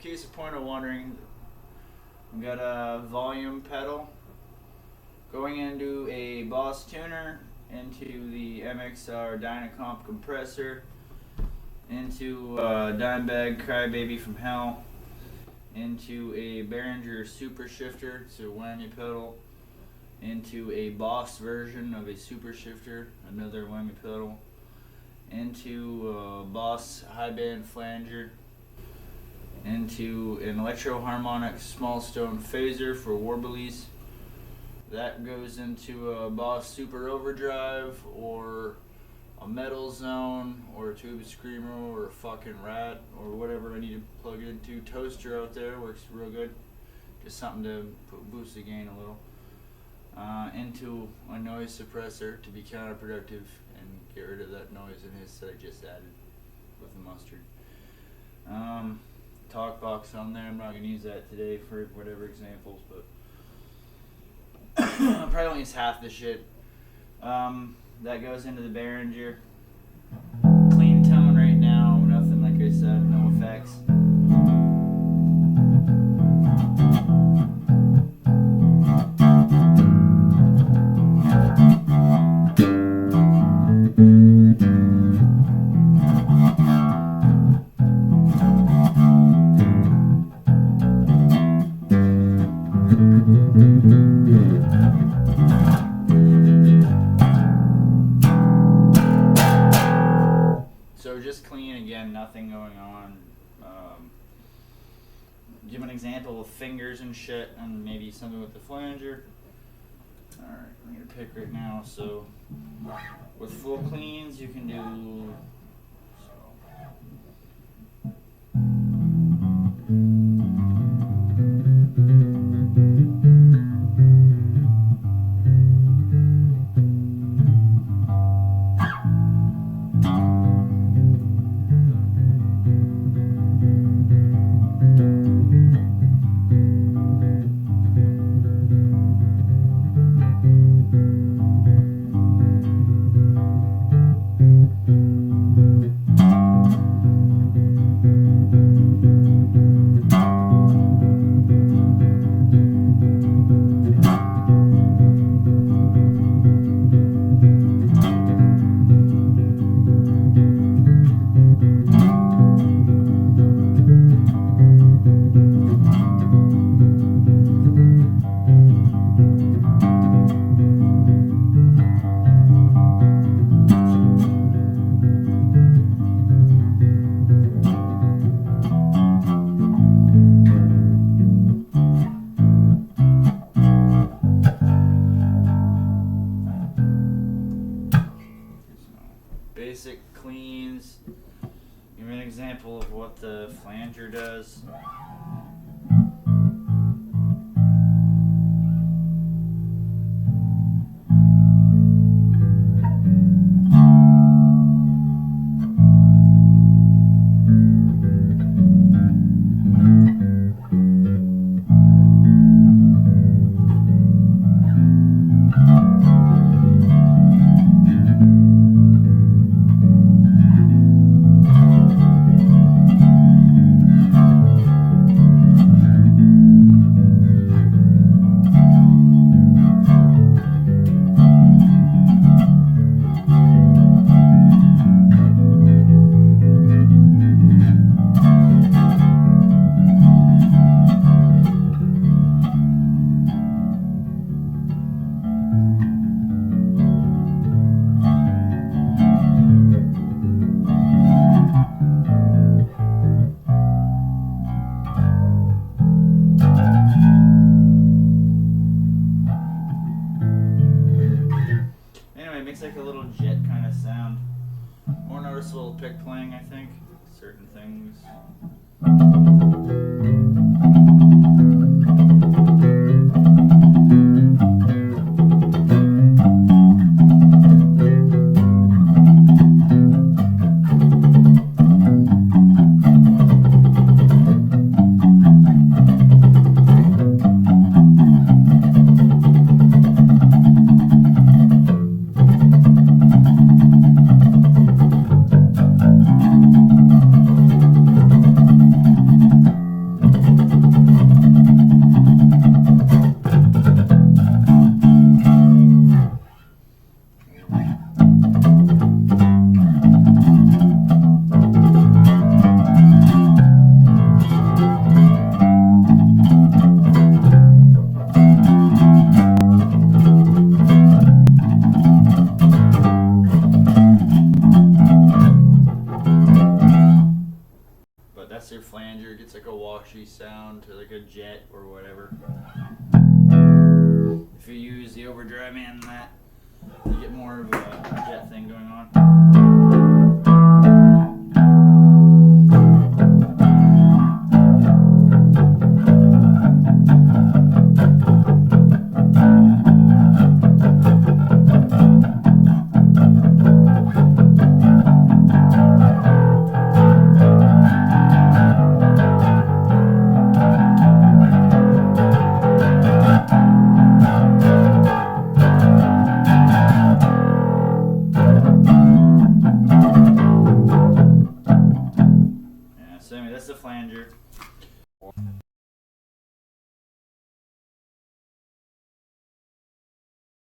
case of point of wondering, we got a volume pedal going into a Boss tuner, into the MXR Dynacomp compressor, into a Dimebag Crybaby from Hell, into a Behringer Super Shifter, it's a whammy pedal, into a Boss version of a Super Shifter, another whammy pedal, into a Boss high band flanger, into an Electro-Harmonic small stone phaser for warblies. That goes into a Boss Super Overdrive, or a Metal Zone, or a Tube Screamer, or a fucking Rat, or whatever I need to plug it into. Toaster out there works real good. Just something to boost the gain a little. Into a noise suppressor to be counterproductive and get rid of that noise in his that I just added with the mustard. Talk box on there. I'm not going to use that today for whatever examples, but I'll probably only use half the shit. That goes into the Behringer. Clean tone right now, nothing, like I said, no effects. So just clean again, nothing going on. Give an example of fingers and shit, and maybe something with the flanger. Alright, I'm gonna pick right now. So with full cleans, you can do. Basic cleans. Give me an example of what the flanger does. Makes like a little jet kind of sound. More noticeable pick playing, I think. Certain things. flanger. It gets like a washy sound to like a jet or whatever. If you use the overdrive and that, you get more of a jet thing going on.